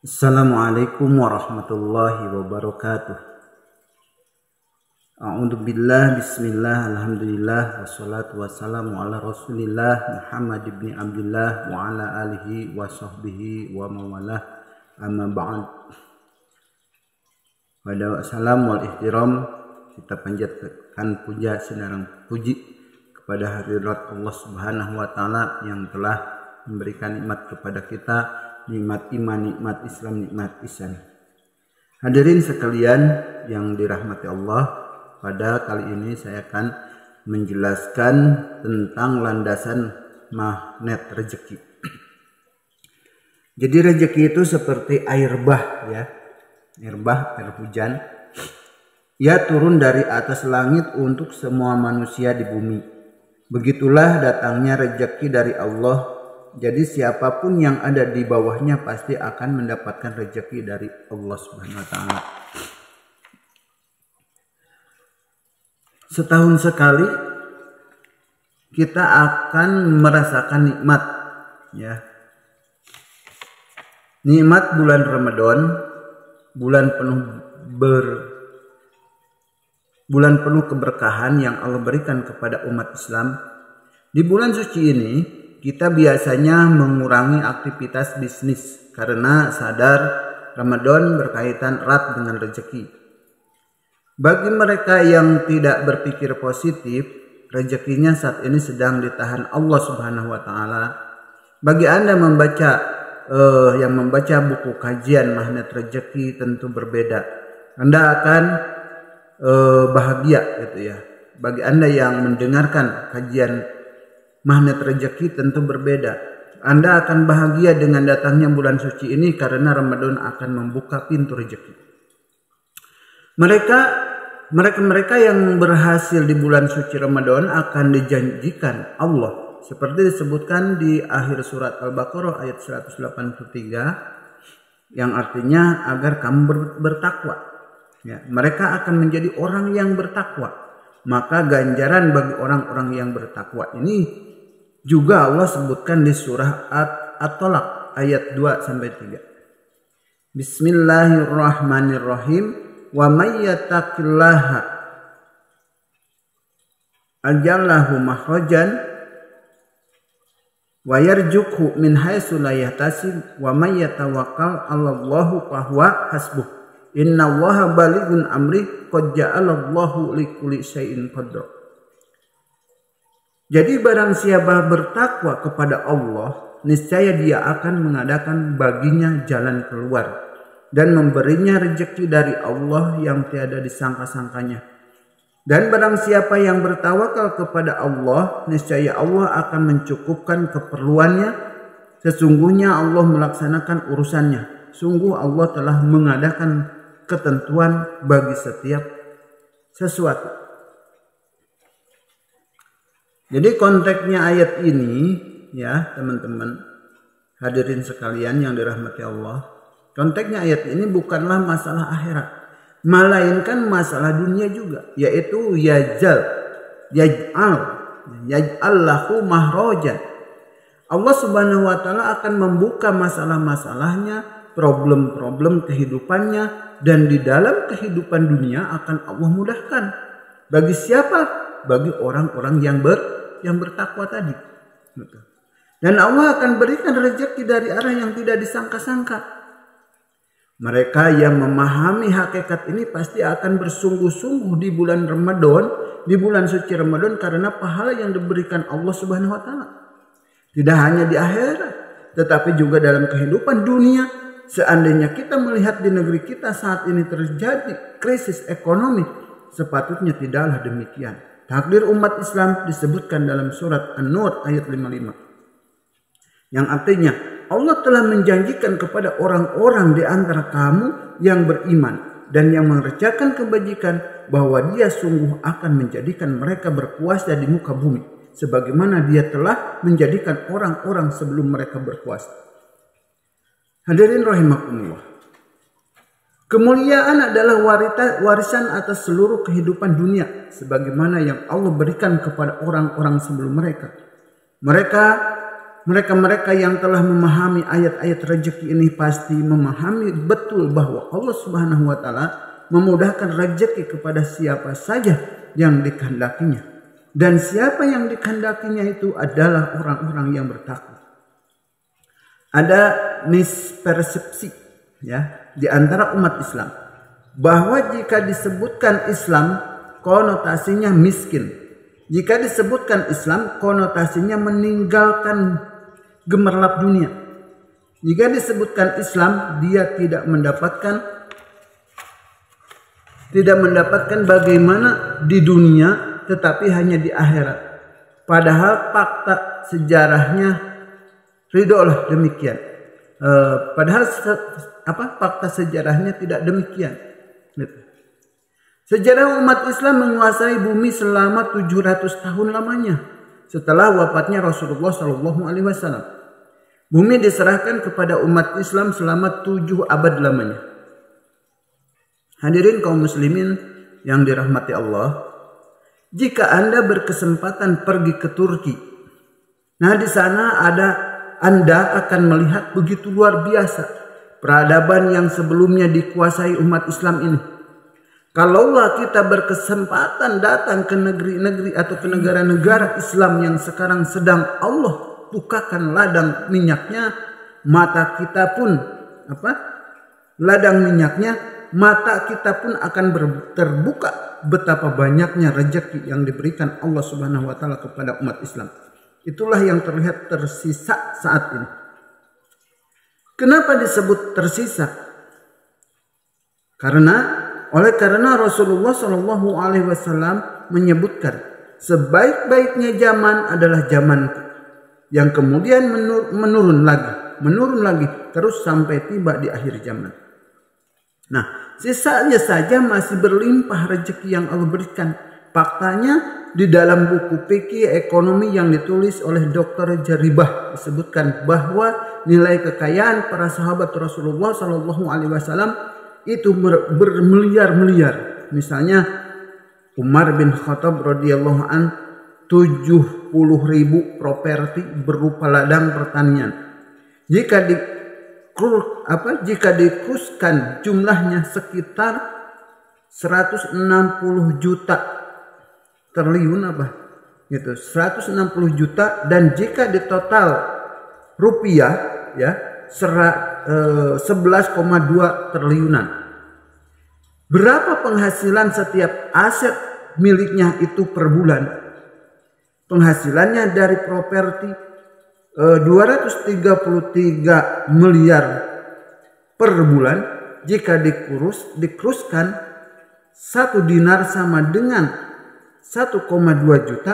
Assalamualaikum warahmatullahi wabarakatuh. A'udzu billah, bismillah, alhamdulillah, wassalatu wassalamu ala rasulillah Muhammad ibn Abdullah wa ala alihi wa sahbihi wa mawalah, amma ba'd. Pada salam wal ihtiram, kita panjatkan puja senarang puji kepada hadirat Allah Subhanahu wa taala yang telah memberikan nikmat kepada kita, nikmat iman, nikmat Islam, nikmat ihsan. Hadirin sekalian yang dirahmati Allah, pada kali ini saya akan menjelaskan tentang landasan magnet rezeki. Jadi rezeki itu seperti air bah ya. Air bah, air hujan. Ia turun dari atas langit untuk semua manusia di bumi. Begitulah datangnya rezeki dari Allah. Jadi siapapun yang ada di bawahnya pasti akan mendapatkan rezeki dari Allah Subhanahu wa taala. Setahun sekali kita akan merasakan nikmat ya. Nikmat bulan Ramadan, bulan penuh keberkahan yang Allah berikan kepada umat Islam. Di bulan suci ini kita biasanya mengurangi aktivitas bisnis karena sadar Ramadan berkaitan erat dengan rezeki. Bagi mereka yang tidak berpikir positif, rezekinya saat ini sedang ditahan Allah Subhanahu wa taala. Bagi Anda yang membaca buku kajian magnet rezeki tentu berbeda. Anda akan bahagia gitu ya. Bagi Anda yang mendengarkan kajian magnet rezeki tentu berbeda. Anda akan bahagia dengan datangnya bulan suci ini karena Ramadan akan membuka pintu rezeki. Mereka yang berhasil di bulan suci Ramadan akan dijanjikan Allah seperti disebutkan di akhir surat Al-Baqarah ayat 183 yang artinya agar kamu bertakwa. Ya, mereka akan menjadi orang yang bertakwa. Maka ganjaran bagi orang-orang yang bertakwa ini juga Allah sebutkan di surah At-Talaq ayat 2-3. Bismillahirrahmanirrahim. Wa may yattaqillaha ajallahu makhrajan wa yarzuqhu min haitsu la yahtasib wa may yatawakkal 'alallahu fahuwa hasbuh. Innallaha balighun amri qad ja'alallahu likulli syai'in qadra. Jadi barang siapa bertakwa kepada Allah, niscaya dia akan mengadakan baginya jalan keluar dan memberinya rezeki dari Allah yang tiada disangka-sangkanya. Dan barang siapa yang bertawakal kepada Allah, niscaya Allah akan mencukupkan keperluannya. Sesungguhnya Allah melaksanakan urusannya. Sungguh Allah telah mengadakan ketentuan bagi setiap sesuatu. Jadi konteksnya ayat ini ya teman-teman hadirin sekalian yang dirahmati Allah. Konteksnya ayat ini bukanlah masalah akhirat, melainkan masalah dunia juga, yaitu yaj'al lahu mahrojan. Allah Subhanahu wa taala akan membuka masalah-masalahnya, problem-problem kehidupannya, dan di dalam kehidupan dunia akan Allah mudahkan. Bagi siapa? Bagi orang-orang yang bertakwa tadi. Dan Allah akan berikan rezeki dari arah yang tidak disangka-sangka. Mereka yang memahami hakikat ini pasti akan bersungguh-sungguh di bulan Ramadan, di bulan suci Ramadan karena pahala yang diberikan Allah Subhanahu wa taala. Tidak hanya di akhirat, tetapi juga dalam kehidupan dunia. Seandainya kita melihat di negeri kita saat ini terjadi krisis ekonomi, sepatutnya tidaklah demikian. Takdir umat Islam disebutkan dalam surat An-Nur ayat 55. Yang artinya Allah telah menjanjikan kepada orang-orang di antara kamu yang beriman dan yang mengerjakan kebajikan bahwa dia sungguh akan menjadikan mereka berkuasa di muka bumi sebagaimana dia telah menjadikan orang-orang sebelum mereka berkuasa. Hadirin rahimakumullah. Kemuliaan adalah warisan atas seluruh kehidupan dunia sebagaimana yang Allah berikan kepada orang-orang sebelum mereka. Mereka mereka-mereka yang telah memahami ayat-ayat rezeki ini pasti memahami betul bahwa Allah Subhanahu wa taala memudahkan rezeki kepada siapa saja yang dikehendakinya. Dan siapa yang dikehendakinya itu adalah orang-orang yang bertakwa. Ada mispersepsi ya di antara umat Islam bahwa jika disebutkan Islam konotasinya miskin. Jika disebutkan Islam konotasinya meninggalkan gemerlap dunia. Jika disebutkan Islam dia tidak mendapatkan bagaimana di dunia tetapi hanya di akhirat. Padahal fakta sejarahnya ridholah demikian. Fakta sejarahnya tidak demikian. Sejarah umat Islam menguasai bumi selama 700 tahun lamanya setelah wafatnya Rasulullah SAW. Bumi diserahkan kepada umat Islam selama 7 abad lamanya. Hadirin kaum muslimin yang dirahmati Allah, jika Anda berkesempatan pergi ke Turki, nah di sana Anda akan melihat begitu luar biasa peradaban yang sebelumnya dikuasai umat Islam ini. Kalaulah kita berkesempatan datang ke negeri-negeri atau ke negara-negara Islam yang sekarang sedang Allah bukakan ladang minyaknya, mata kita pun akan terbuka betapa banyaknya rezeki yang diberikan Allah Subhanahu wa taala kepada umat Islam. Itulah yang terlihat tersisa saat ini. Kenapa disebut tersisa? Karena Rasulullah Shallallahu Alaihi Wasallam menyebutkan sebaik-baiknya zaman adalah zamanku, yang kemudian menurun lagi terus sampai tiba di akhir zaman. Nah, sisanya saja masih berlimpah rezeki yang Allah berikan. Faktanya di dalam buku fikih ekonomi yang ditulis oleh Dr. Jaribah disebutkan bahwa nilai kekayaan para sahabat Rasulullah Shallallahu Alaihi Wasallam itu bermiliar-miliar. Misalnya Umar bin Khattab radhiyallahu an 70.000 properti berupa ladang pertanian. Jika dikuruskan jumlahnya sekitar 160 juta triliun 160 juta, dan jika di total rupiah ya 11,2 triliunan. Berapa penghasilan setiap aset miliknya itu per bulan? Penghasilannya dari properti 233 miliar per bulan. Jika dikuruskan 1 dinar sama dengan 1,2 juta.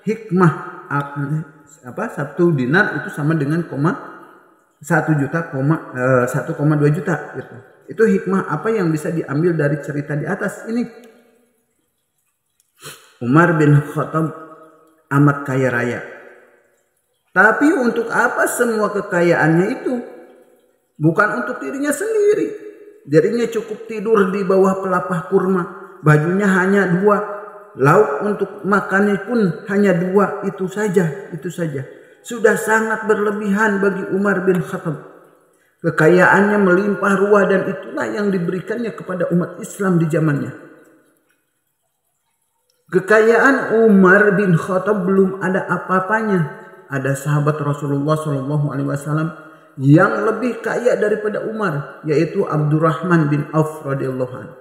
Hikmah 1 dinar itu sama dengan 1,2 juta gitu. Itu hikmah apa yang bisa diambil dari cerita di atas ini? Umar bin Khattab amat kaya raya. Tapi untuk apa semua kekayaannya itu? Bukan untuk dirinya sendiri. Dirinya cukup tidur di bawah pelepah kurma. Bajunya hanya 2. Lauk untuk makannya pun hanya 2. Itu saja. Sudah sangat berlebihan bagi Umar bin Khattab. Kekayaannya melimpah ruah dan itulah yang diberikannya kepada umat Islam di zamannya. Kekayaan Umar bin Khattab belum ada apa-apanya. Ada sahabat Rasulullah SAW yang lebih kaya daripada Umar, yaitu Abdurrahman bin Auf radhiyallahu anhu.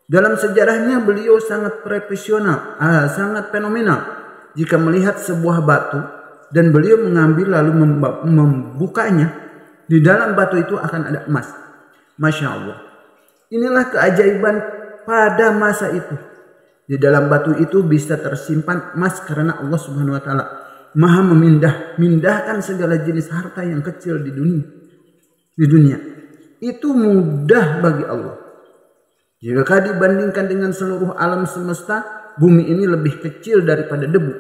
Dalam sejarahnya beliau sangat profesional, sangat fenomenal. Jika melihat sebuah batu dan beliau mengambil lalu membukanya, di dalam batu itu akan ada emas. Masya Allah. Inilah keajaiban pada masa itu. Di dalam batu itu bisa tersimpan emas karena Allah Subhanahu wa taala Maha memindahkan segala jenis harta yang kecil di dunia. Itu mudah bagi Allah. Jika dibandingkan dengan seluruh alam semesta, bumi ini lebih kecil daripada debu.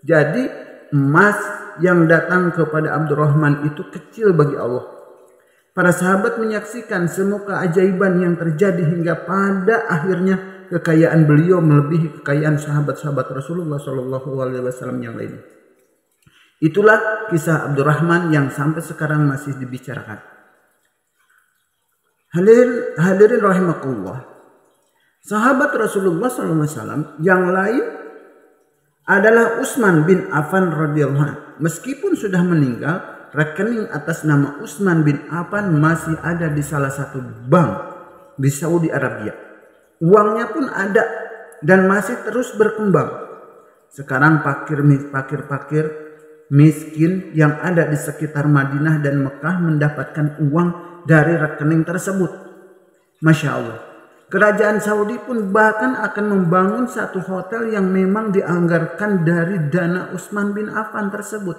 Jadi emas yang datang kepada Abdurrahman itu kecil bagi Allah. Para sahabat menyaksikan semua keajaiban yang terjadi hingga pada akhirnya kekayaan beliau melebihi kekayaan sahabat-sahabat Rasulullah SAW yang lain. Itulah kisah Abdurrahman yang sampai sekarang masih dibicarakan. Hadirin rahimakumullah. Sahabat Rasulullah SAW yang lain adalah Utsman bin Affan radhiyallahu anhu. Meskipun sudah meninggal, rekening atas nama Utsman bin Affan masih ada di salah satu bank di Saudi Arabia. Uangnya pun ada dan masih terus berkembang. Sekarang fakir miskin yang ada di sekitar Madinah dan Mekah mendapatkan uang dari rekening tersebut. Masya Allah. Kerajaan Saudi pun bahkan akan membangun satu hotel yang memang dianggarkan dari dana Utsman bin Affan tersebut.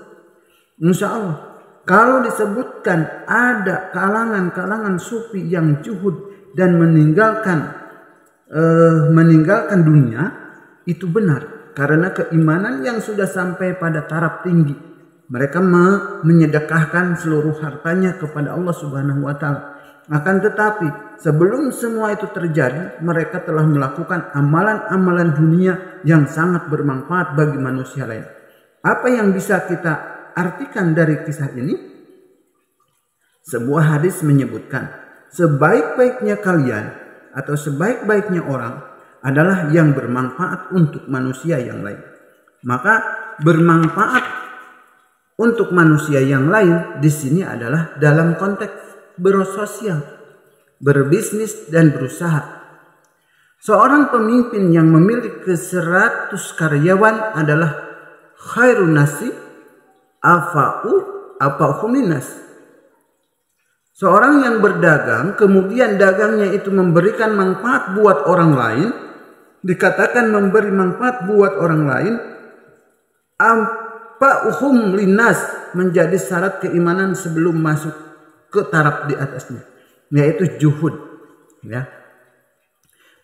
Insya Allah. Kalau disebutkan ada kalangan sufi yang juhud dan meninggalkan dunia, itu benar. Karena keimanan yang sudah sampai pada taraf tinggi. Mereka menyedekahkan seluruh hartanya kepada Allah Subhanahu wa Ta'ala. Akan tetapi sebelum semua itu terjadi, mereka telah melakukan amalan-amalan dunia yang sangat bermanfaat bagi manusia lain. Apa yang bisa kita artikan dari kisah ini? Sebuah hadis menyebutkan, sebaik-baiknya kalian atau sebaik-baiknya orang adalah yang bermanfaat untuk manusia yang lain. Maka bermanfaat untuk manusia yang lain di sini adalah dalam konteks bersosial, berbisnis dan berusaha. Seorang pemimpin yang memiliki 100 karyawan adalah khairun nasi afa'u minas. Seorang yang berdagang kemudian dagangnya itu memberikan manfaat buat orang lain, dikatakan memberi manfaat buat orang lain, ampa'uhum linas, menjadi syarat keimanan sebelum masuk ke taraf di atasnya, yaitu juhud, ya,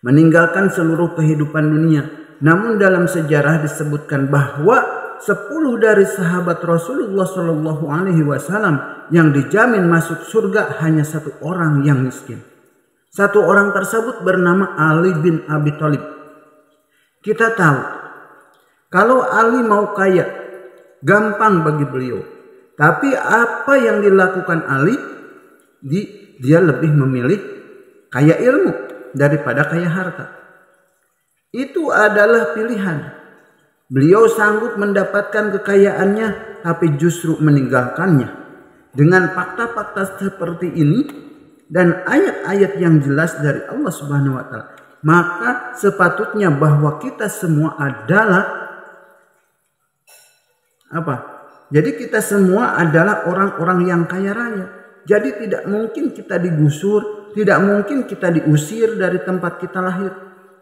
meninggalkan seluruh kehidupan dunia. Namun dalam sejarah disebutkan bahwa 10 dari sahabat Rasulullah Shallallahu Alaihi Wasallam yang dijamin masuk surga hanya 1 orang yang miskin. 1 orang tersebut bernama Ali bin Abi Thalib. Kita tahu kalau Ali mau kaya gampang bagi beliau. Tapi apa yang dilakukan Ali? Dia lebih memilih kaya ilmu daripada kaya harta. Itu adalah pilihan. Beliau sanggup mendapatkan kekayaannya tapi justru meninggalkannya. Dengan fakta-fakta seperti ini dan ayat-ayat yang jelas dari Allah Subhanahu wa Ta'ala, maka sepatutnya bahwa kita semua adalah apa? Jadi kita semua adalah orang-orang yang kaya raya. Jadi tidak mungkin kita digusur, tidak mungkin kita diusir dari tempat kita lahir.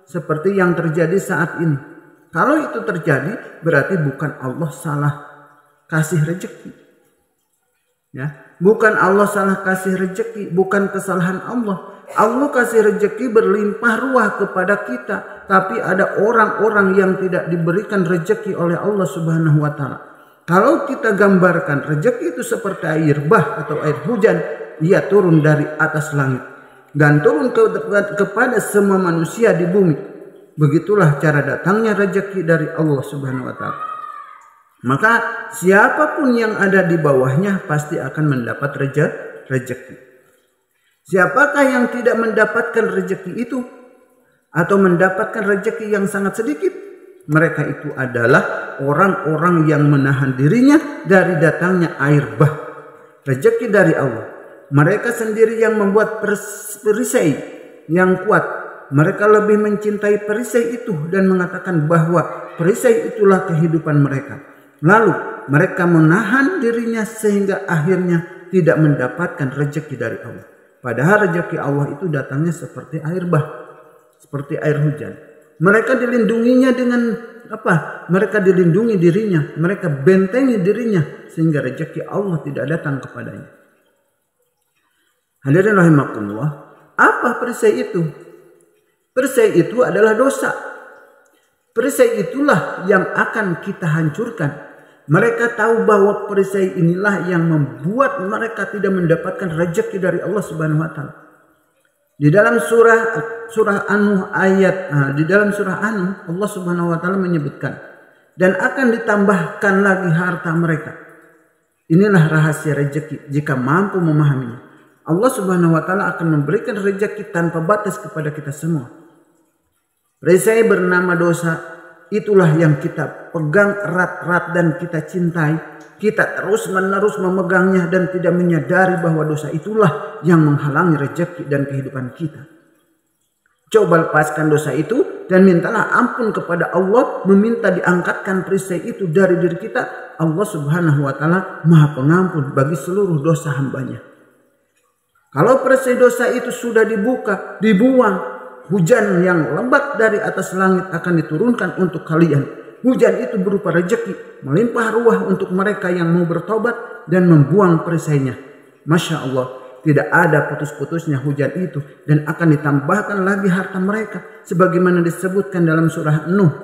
Seperti yang terjadi saat ini. Kalau itu terjadi berarti bukan Allah salah kasih rezeki. Ya, bukan Allah salah kasih rezeki, bukan kesalahan Allah. Allah kasih rezeki berlimpah ruah kepada kita, tapi ada orang-orang yang tidak diberikan rezeki oleh Allah Subhanahu wa Ta'ala. Kalau kita gambarkan rezeki itu seperti air bah atau air hujan, ia turun dari atas langit dan turun kepada semua manusia di bumi. Begitulah cara datangnya rezeki dari Allah Subhanahu wa Ta'ala. Maka siapapun yang ada di bawahnya pasti akan mendapat rezeki. Siapakah yang tidak mendapatkan rezeki itu atau mendapatkan rezeki yang sangat sedikit? Mereka itu adalah orang-orang yang menahan dirinya dari datangnya air bah, rezeki dari Allah. Mereka sendiri yang membuat perisai yang kuat. Mereka lebih mencintai perisai itu dan mengatakan bahwa perisai itulah kehidupan mereka. Lalu mereka menahan dirinya sehingga akhirnya tidak mendapatkan rezeki dari Allah. Padahal rezeki Allah itu datangnya seperti air bah, seperti air hujan. Mereka dilindunginya dengan apa? Mereka dilindungi dirinya, mereka bentengi dirinya sehingga rezeki Allah tidak datang kepadanya. Hadirin rahimakumullah, apa perisai itu? Perisai itu adalah dosa. Perisai itulah yang akan kita hancurkan. Mereka tahu bahwa perisai inilah yang membuat mereka tidak mendapatkan rezeki dari Allah Subhanahu wa Ta'ala. Di dalam surah An-Nuh di dalam surah An-Nuh Allah Subhanahu wa Ta'ala menyebutkan, dan akan ditambahkan lagi harta mereka Inilah rahasia rezeki jika mampu memahaminya. Allah Subhanahu wa taala akan memberikan rezeki tanpa batas kepada kita semua. Perisai bernama dosa, itulah yang kita pegang erat-erat dan kita cintai. Kita terus-menerus memegangnya dan tidak menyadari bahwa dosa itulah yang menghalangi rezeki dan kehidupan kita. Coba lepaskan dosa itu dan mintalah ampun kepada Allah, meminta diangkatkan perisai itu dari diri kita. Allah Subhanahu wa taala Maha Pengampun bagi seluruh dosa hambanya. Kalau perisai dosa itu sudah dibuka, dibuang, hujan yang lebat dari atas langit akan diturunkan untuk kalian. Hujan itu berupa rezeki, melimpah ruah untuk mereka yang mau bertobat dan membuang perisainya. Masya Allah, tidak ada putus-putusnya hujan itu dan akan ditambahkan lagi harta mereka. Sebagaimana disebutkan dalam surah Nuh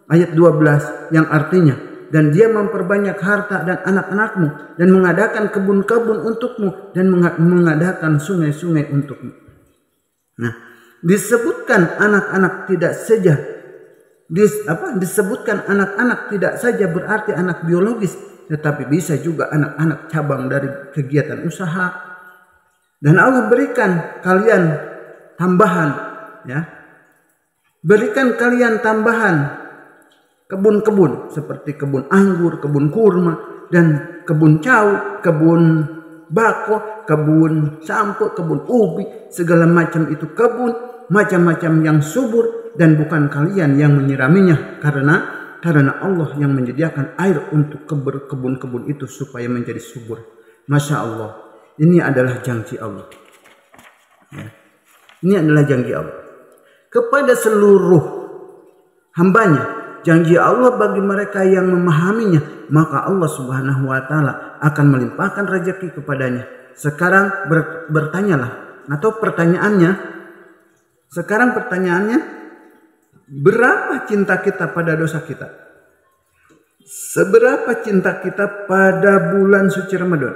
ayat 12 yang artinya, dan dia memperbanyak harta dan anak-anakmu dan mengadakan kebun-kebun untukmu dan mengadakan sungai-sungai untukmu. Nah, disebutkan anak-anak tidak saja disebutkan anak-anak tidak saja berarti anak biologis, tetapi bisa juga anak-anak cabang dari kegiatan usaha. Dan Allah berikan kalian tambahan, ya. Berikan kalian tambahan kebun-kebun seperti kebun anggur, kebun kurma, dan kebun cau, kebun bako, kebun sampo, kebun ubi, segala macam itu kebun, macam-macam yang subur, dan bukan kalian yang menyiraminya karena Allah yang menyediakan air untuk kebun-kebun itu supaya menjadi subur. Masya Allah, ini adalah janji Allah. Ya. Ini adalah janji Allah kepada seluruh hambanya. Janji Allah bagi mereka yang memahaminya, maka Allah Subhanahu wa taala akan melimpahkan rezeki kepadanya. Sekarang bertanyalah, atau pertanyaannya, berapa cinta kita pada dosa kita? Seberapa cinta kita pada bulan suci Ramadan?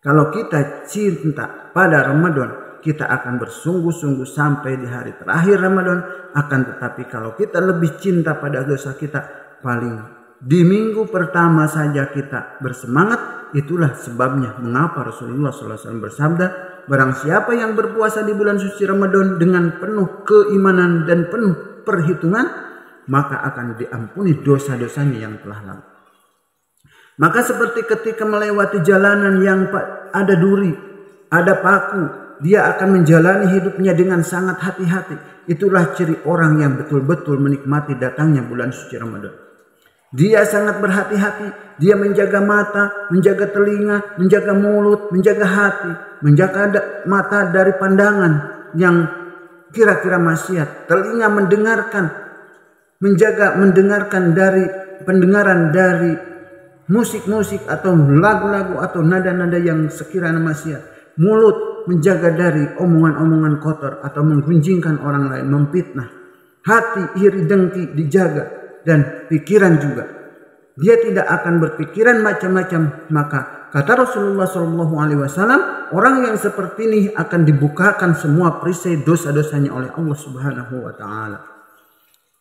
Kalau kita cinta pada Ramadan, kita akan bersungguh-sungguh sampai di hari terakhir Ramadan. Akan tetapi kalau kita lebih cinta pada dosa kita, paling di minggu pertama saja kita bersemangat. Itulah sebabnya mengapa Rasulullah SAW bersabda, barang siapa yang berpuasa di bulan suci Ramadan dengan penuh keimanan dan penuh perhitungan, maka akan diampuni dosa-dosanya yang telah lalu. Maka seperti ketika melewati jalanan yang ada duri, ada paku, dia akan menjalani hidupnya dengan sangat hati-hati. Itulah ciri orang yang betul-betul menikmati datangnya bulan suci Ramadan. Dia sangat berhati-hati, dia menjaga mata, menjaga telinga, menjaga mulut, menjaga hati, menjaga mata dari pandangan yang kira-kira maksiat, telinga mendengarkan dari pendengaran dari musik-musik atau lagu-lagu atau nada-nada yang sekiranya maksiat, mulut menjaga dari omongan-omongan kotor atau menggunjingkan orang lain, memfitnah, hati iri dengki dijaga, dan pikiran juga. Dia tidak akan berpikiran macam-macam. Maka kata Rasulullah SAW, orang yang seperti ini akan dibukakan semua perisai dosa-dosanya oleh Allah Subhanahu wa taala.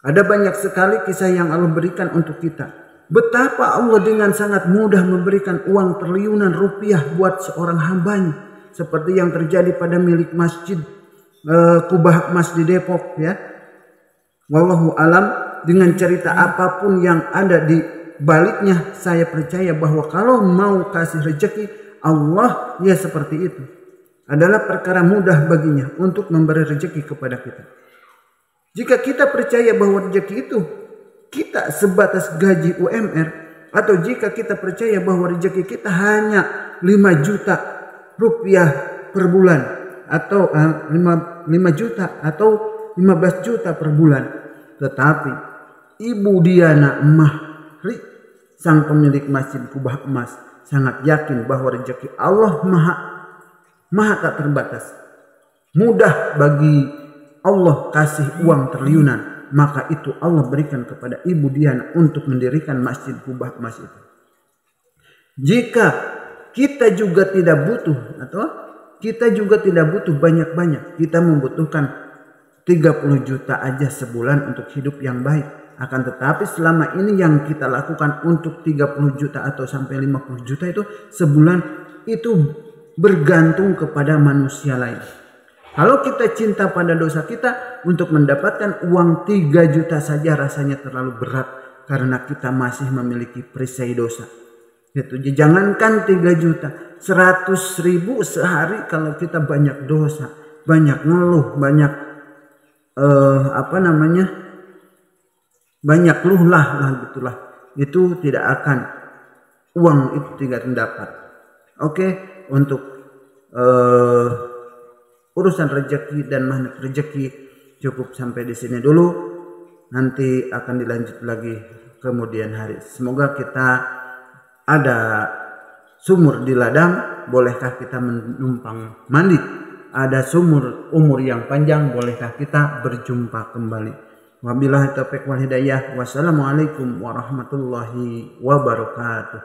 Ada banyak sekali kisah yang Allah berikan untuk kita. Betapa Allah dengan sangat mudah memberikan uang triliunan rupiah buat seorang hambanya. Seperti yang terjadi pada milik masjid Kubah Emas di Depok, ya. Wallahu alam. Dengan cerita apapun yang ada di baliknya, saya percaya bahwa kalau mau kasih rezeki, Allah ya seperti itu. Adalah perkara mudah baginya untuk memberi rezeki kepada kita. Jika kita percaya bahwa rezeki itu kita sebatas gaji UMR, atau jika kita percaya bahwa rezeki kita hanya 5 juta rupiah per bulan, atau 5 juta atau 15 juta per bulan, tetapi Ibu Diana Mahri, sang pemilik masjid Kubah Emas, sangat yakin bahwa rezeki Allah maha tak terbatas. Mudah bagi Allah kasih uang triliunan, maka itu Allah berikan kepada Ibu Diana untuk mendirikan masjid Kubah Emas itu. Jika kita juga tidak butuh, atau kita juga tidak butuh banyak-banyak, kita membutuhkan 30 juta aja sebulan untuk hidup yang baik. Akan tetapi selama ini yang kita lakukan untuk 30 juta atau sampai 50 juta itu sebulan itu bergantung kepada manusia lain. Kalau kita cinta pada dosa kita, untuk mendapatkan uang 3 juta saja rasanya terlalu berat karena kita masih memiliki perisai dosa. Gitu. Jangankan 3 juta, 100.000 sehari kalau kita banyak dosa, banyak ngeluh, banyak banyak luhlah lah gitulah, itu tidak akan, uang itu tidak dapat. Oke, untuk urusan rezeki dan magnet rezeki cukup sampai di sini dulu. Nanti akan dilanjut lagi kemudian hari. Semoga kita ada sumur di ladang, bolehkah kita menumpang mandi? Ada sumur umur yang panjang, bolehkah kita berjumpa kembali? Wabillahi taufiq wal hidayah. Wassalamualaikum warahmatullahi wabarakatuh.